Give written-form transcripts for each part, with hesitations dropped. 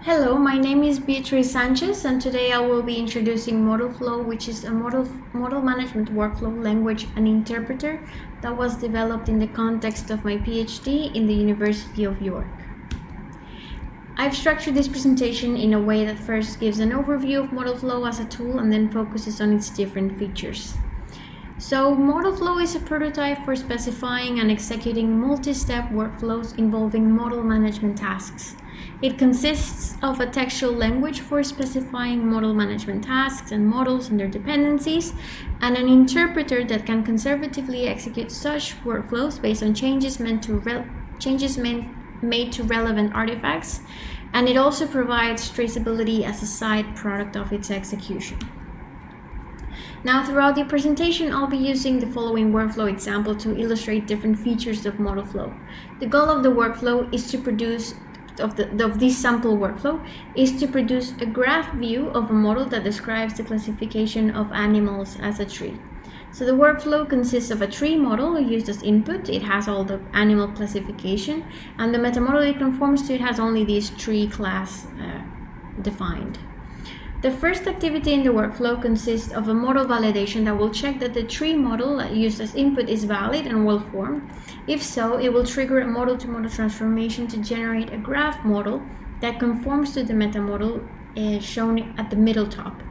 Hello, my name is Beatriz Sanchez, and today I will be introducing ModelFlow, which is a model management workflow language and interpreter that was developed in the context of my PhD in the University of York. I've structured this presentation in a way that first gives an overview of ModelFlow as a tool and then focuses on its different features. So ModelFlow is a prototype for specifying and executing multi-step workflows involving model management tasks. It consists of a textual language for specifying model management tasks and models and their dependencies, and an interpreter that can conservatively execute such workflows based on changes made to relevant artifacts, and it also provides traceability as a side product of its execution. Now, throughout the presentation, I'll be using the following workflow example to illustrate different features of ModelFlow. The goal of the workflow is to produce of this sample workflow is to produce a graph view of a model that describes the classification of animals as a tree. So the workflow consists of a tree model used as input. It has all the animal classification, and the metamodel it conforms to, it has only this tree class defined. The first activity in the workflow consists of a model validation that will check that the tree model used as input is valid and well-formed. If so, it will trigger a model-to-model transformation to generate a graph model that conforms to the metamodel shown at the middle top.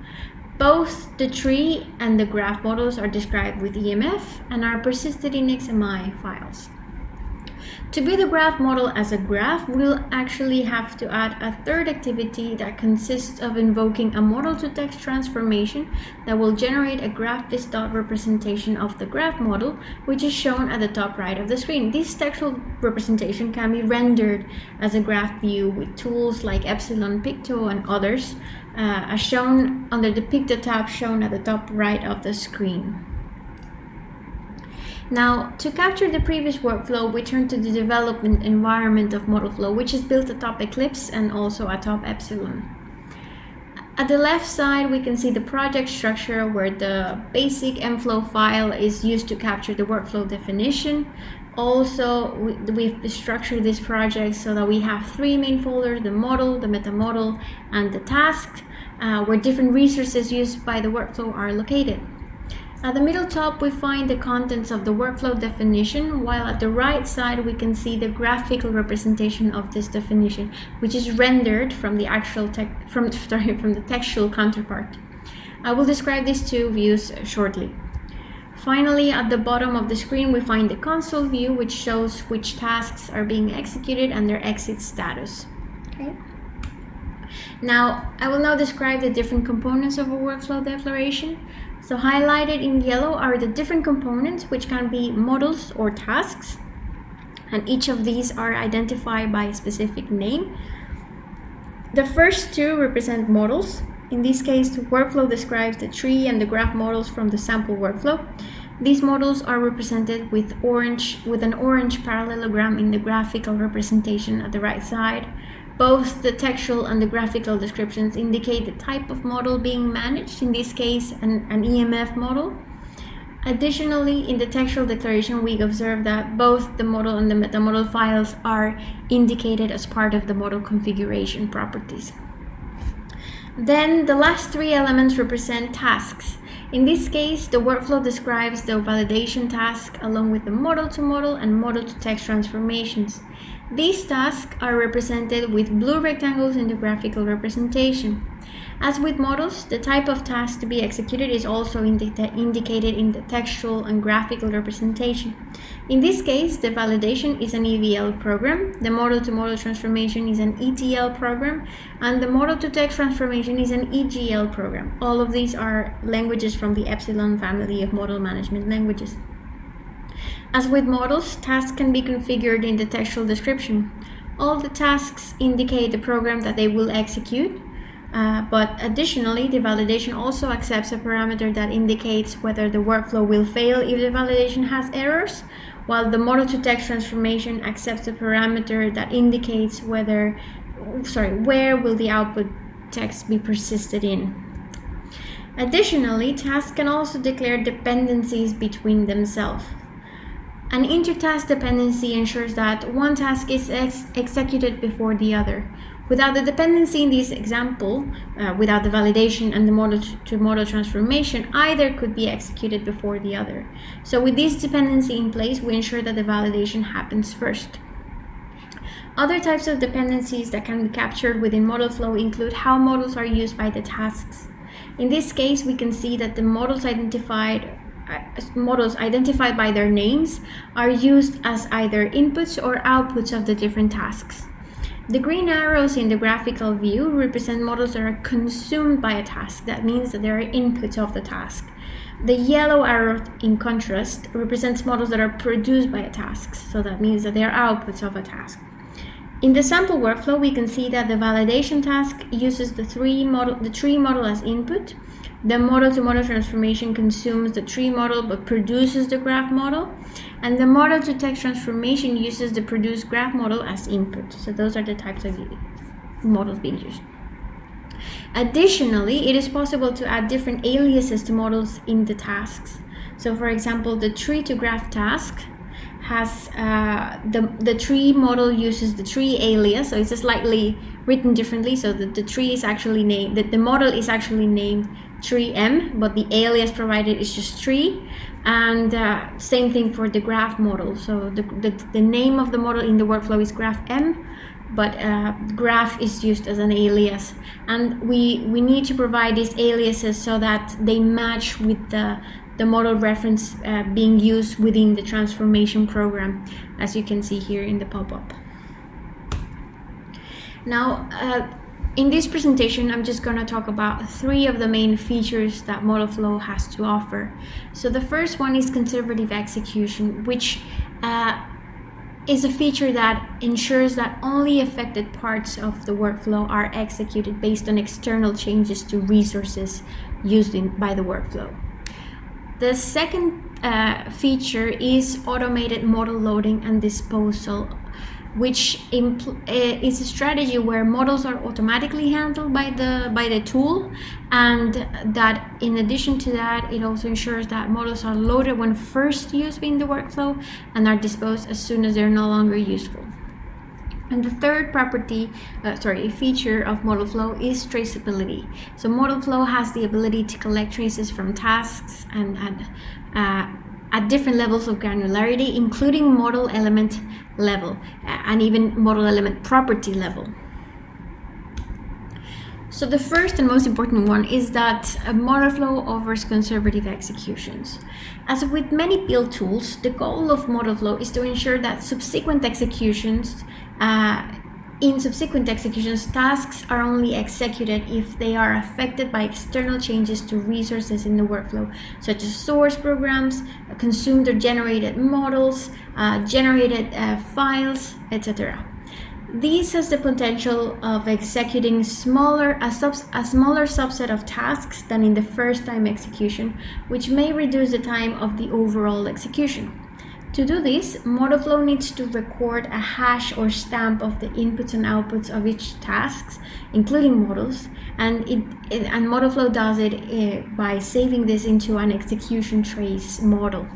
Both the tree and the graph models are described with EMF and are persisted in XML files. To build a graph model as a graph, we'll actually have to add a third activity that consists of invoking a model-to-text transformation that will generate a graph.vis.dot representation of the graph model, which is shown at the top right of the screen. This textual representation can be rendered as a graph view with tools like Epsilon Picto and others, as shown under the Picto tab shown at the top right of the screen. Now, to capture the previous workflow, we turn to the development environment of ModelFlow, which is built atop Eclipse and also atop Epsilon. At the left side, we can see the project structure where the basic mflow file is used to capture the workflow definition. Also, we've structured this project so that we have three main folders: the model, the metamodel, and the task, where different resources used by the workflow are located. At the middle top, we find the contents of the workflow definition, while at the right side we can see the graphical representation of this definition, which is rendered from the from the textual counterpart. I will describe these two views shortly. Finally, at the bottom of the screen, we find the console view, which shows which tasks are being executed and their exit status. Okay. Now, I will now describe the different components of a workflow declaration. So highlighted in yellow are the different components, which can be models or tasks, and each of these are identified by a specific name. The first two represent models. In this case, the workflow describes the tree and the graph models from the sample workflow. These models are represented with an orange parallelogram in the graphical representation at the right side. Both the textual and the graphical descriptions indicate the type of model being managed, in this case an EMF model. Additionally, in the textual declaration, we observe that both the model and the metamodel files are indicated as part of the model configuration properties. Then the last three elements represent tasks. In this case, the workflow describes the validation task along with the model-to-model and model-to-text transformations. These tasks are represented with blue rectangles in the graphical representation. As with models, the type of task to be executed is also indicated in the textual and graphical representation. In this case, the validation is an EVL program, the model-to-model transformation is an ETL program, and the model-to-text transformation is an EGL program. All of these are languages from the Epsilon family of model management languages. As with models, tasks can be configured in the textual description. All the tasks indicate the program that they will execute, but additionally, the validation also accepts a parameter that indicates whether the workflow will fail if the validation has errors, while the model-to-text transformation accepts a parameter that indicates where will the output text be persisted in. Additionally, tasks can also declare dependencies between themselves. An intertask dependency ensures that one task is executed before the other, Without the dependency in this example, without the validation and the model-to-model transformation, either could be executed before the other. So with this dependency in place, we ensure that the validation happens first. Other types of dependencies that can be captured within model flow include how models are used by the tasks. In this case, we can see that the models identified by their names are used as either inputs or outputs of the different tasks. The green arrows in the graphical view represent models that are consumed by a task. That means that they are inputs of the task. The yellow arrow, in contrast, represents models that are produced by a task. So that means that they are outputs of a task. In the sample workflow, we can see that the validation task uses the tree model as input. The model-to-model transformation consumes the tree model but produces the graph model. And the model-to-text transformation uses the produced graph model as input. So those are the types of models being used. Additionally, it is possible to add different aliases to models in the tasks. So for example, the tree-to-graph task has the tree model uses the tree alias, so it's slightly written differently, so that the tree is actually named, the model is actually named tree M, but the alias provided is just tree. And same thing for the graph model. So the name of the model in the workflow is graph M, but graph is used as an alias. And we need to provide these aliases so that they match with the model reference being used within the transformation program, as you can see here in the pop-up. Now, in this presentation, I'm just going to talk about 3 of the main features that model flow has to offer. So the first one is conservative execution, which is a feature that ensures that only affected parts of the workflow are executed based on external changes to resources used by the workflow. The second feature is automated model loading and disposal, which is a strategy where models are automatically handled by the tool, and that in addition to that, it also ensures that models are loaded when first used in the workflow and are disposed as soon as they're no longer useful. And the third feature of model flow is traceability. So model flow has the ability to collect traces from tasks and at different levels of granularity, including model element level and even model element property level. So the first and most important one is that model flow offers conservative executions. As with many build tools, the goal of model flow is to ensure that subsequent executions, tasks are only executed if they are affected by external changes to resources in the workflow, such as source programs, consumed or generated models, generated files, etc. This has the potential of executing a smaller subset of tasks than in the first time execution, which may reduce the time of the overall execution. To do this, model flow needs to record a hash or stamp of the inputs and outputs of each task, including models, and model flow does it by saving this into an execution trace model.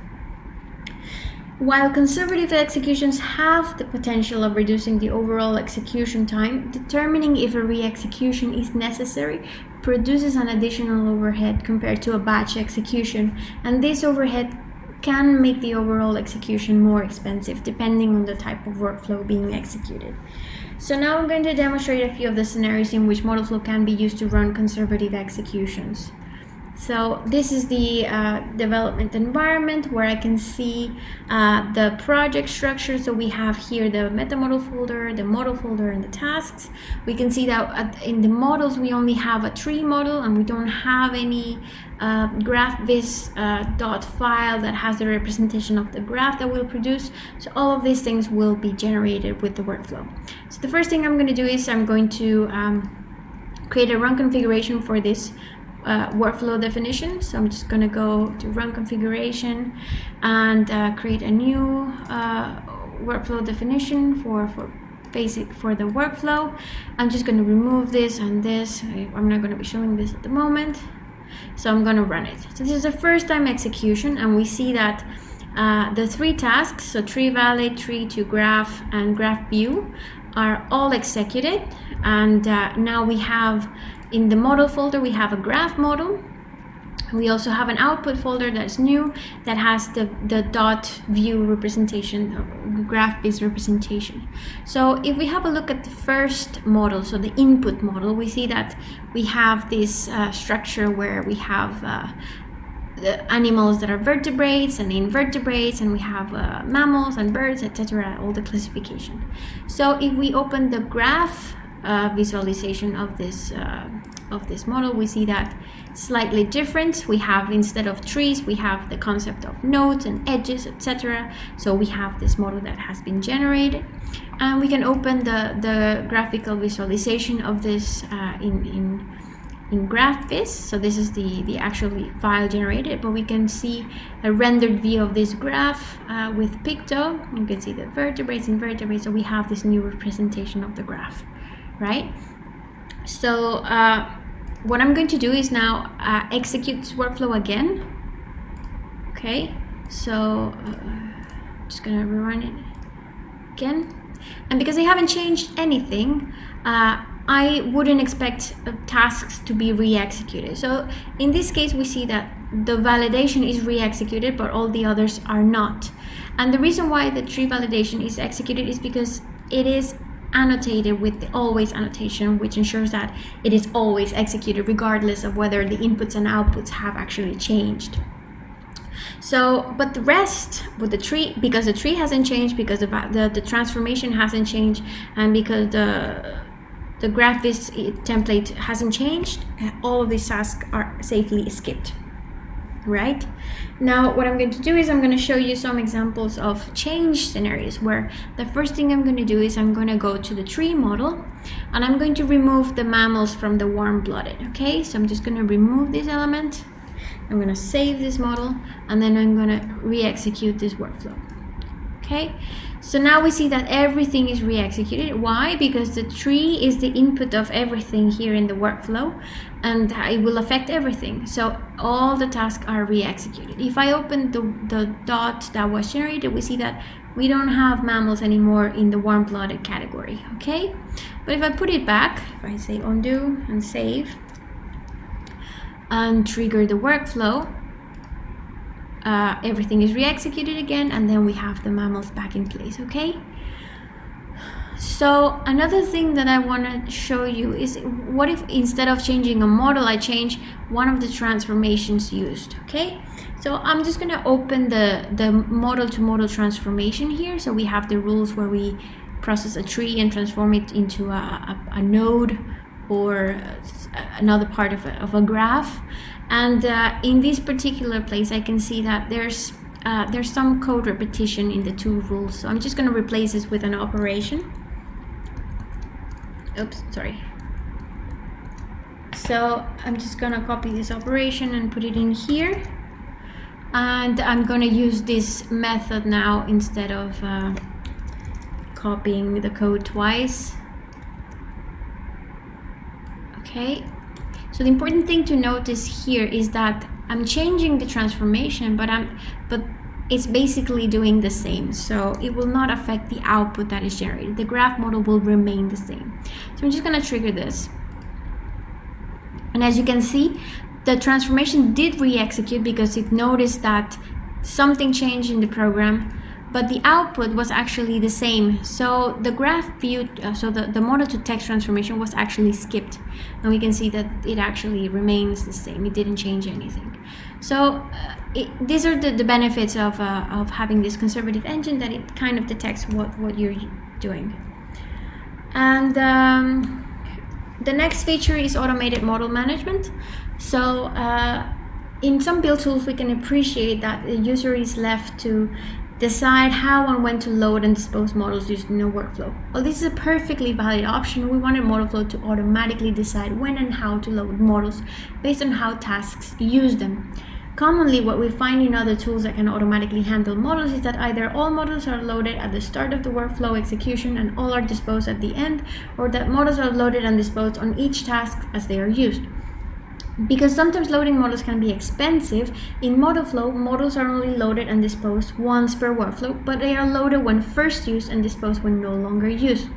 While conservative executions have the potential of reducing the overall execution time, determining if a re-execution is necessary produces an additional overhead compared to a batch execution, and this overhead can make the overall execution more expensive depending on the type of workflow being executed. So now I'm going to demonstrate a few of the scenarios in which model flow can be used to run conservative executions. So this is the development environment where I can see the project structure. So we have here the meta model folder, the model folder, and the tasks. We can see that in the models we only have a tree model and we don't have any graphviz dot file that has the representation of the graph that we'll produce. So all of these things will be generated with the workflow. So the first thing I'm going to do is I'm going to create a run configuration for this workflow definition. So I'm just going to go to run configuration and create a new workflow definition for the workflow. I'm just going to remove this and this. I'm not going to be showing this at the moment. So I'm going to run it. So this is the first time execution, and we see that the 3 tasks, so tree valid, tree to graph, and graph view, are all executed, and now we have in the model folder we have a graph model. We also have an output folder that's new that has the dot view representation, graph-based representation. So if we have a look at the first model, so the input model, we see that we have this structure where we have the animals that are vertebrates and invertebrates, and we have mammals and birds, etc., all the classification. So if we open the graph visualization of this model, we see that slightly different. We have, instead of trees, we have the concept of nodes and edges, etc. So we have this model that has been generated, and we can open the graphical visualization of this in GraphViz. So this is the actual file generated, but we can see a rendered view of this graph with Picto. You can see the vertebrates, invertebrates, so we have this new representation of the graph, right? So what I'm going to do is now execute this workflow again. Okay, so I'm just gonna rerun it again, and because I haven't changed anything, I wouldn't expect tasks to be re-executed. So in this case, we see that the validation is re-executed, but all the others are not. And the reason why the tree validation is executed is because it is annotated with the always annotation, which ensures that it is always executed regardless of whether the inputs and outputs have actually changed. So, but the rest with the tree, because the tree hasn't changed, because the transformation hasn't changed, and because the GraphViz template hasn't changed, all of these tasks are safely skipped. Right? Now what I'm going to do is I'm going to show you some examples of change scenarios where the first thing I'm going to do is I'm going to go to the tree model, and I'm going to remove the mammals from the warm-blooded. Okay, so I'm just going to remove this element. I'm going to save this model, and then I'm going to re-execute this workflow. Okay, so now we see that everything is re-executed. Why? Because the tree is the input of everything here in the workflow, and it will affect everything. So all the tasks are re-executed. If I open the dot that was generated, we see that we don't have mammals anymore in the warm-blooded category. Okay, but if I put it back, if I say undo and save and trigger the workflow, everything is re-executed again, and then we have the mammals back in place. Okay, so another thing that I want to show you is what if instead of changing a model, I change one of the transformations used. Okay, so I'm just going to open the model to model transformation here. So we have the rules where we process a tree and transform it into a node or another part of a graph. And in this particular place, I can see that there's some code repetition in the two rules. So I'm just going to replace this with an operation. Oops, sorry. So I'm just going to copy this operation and put it in here. And I'm going to use this method now instead of copying the code twice. Okay. So the important thing to notice here is that I'm changing the transformation, but it's basically doing the same. So it will not affect the output that is generated. The graph model will remain the same. So I'm just going to trigger this. And as you can see, the transformation did re-execute because it noticed that something changed in the program, but the output was actually the same. So the graph view, so the model to text transformation was actually skipped, and we can see that it actually remains the same. It didn't change anything. So these are the benefits of having this conservative engine, that it kind of detects what you're doing. And the next feature is automated model management. So in some build tools, we can appreciate that the user is left to decide how and when to load and dispose models using a workflow. Well, this is a perfectly valid option. We want a model flow to automatically decide when and how to load models based on how tasks use them. Commonly, what we find in other tools that can automatically handle models is that either all models are loaded at the start of the workflow execution and all are disposed at the end, or that models are loaded and disposed on each task as they are used. Because sometimes loading models can be expensive, in model flow, models are only loaded and disposed once per workflow, but they are loaded when first used and disposed when no longer used.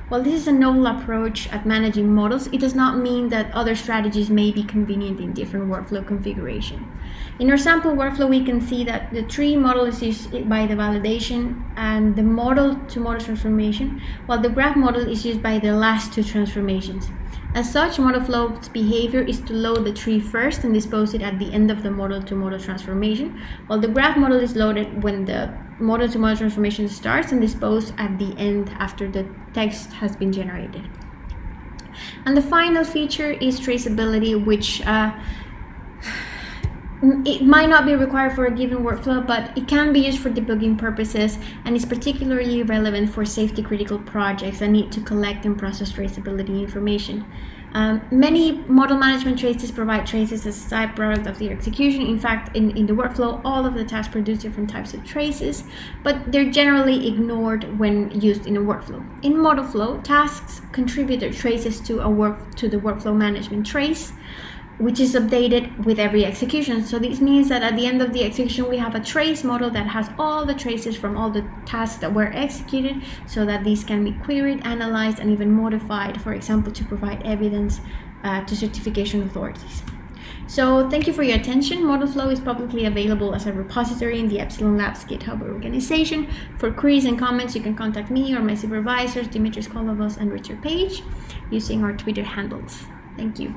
While this is a novel approach at managing models, it does not mean that other strategies may be convenient in different workflow configuration. In our sample workflow, we can see that the tree model is used by the validation and the model-to-model transformation, while the graph model is used by the last two transformations. As such, model flow's behavior is to load the tree first and dispose it at the end of the model-to-model transformation, while the graph model is loaded when the model-to-model transformation starts and disposed at the end after the text has been generated. And the final feature is traceability, which it might not be required for a given workflow, but it can be used for debugging purposes and is particularly relevant for safety critical projects that need to collect and process traceability information. Many model management traces provide traces as a side product of the execution. In fact, in the workflow, all of the tasks produce different types of traces, but they're generally ignored when used in a workflow. In model flow, tasks contribute their traces to the workflow management trace, which is updated with every execution. So this means that at the end of the execution, we have a trace model that has all the traces from all the tasks that were executed, so that these can be queried, analyzed, and even modified, for example, to provide evidence to certification authorities. So thank you for your attention. Model flow is publicly available as a repository in the Epsilon Labs GitHub organization. For queries and comments, you can contact me or my supervisors, Dimitris Kolovos and Richard Page, using our Twitter handles. Thank you.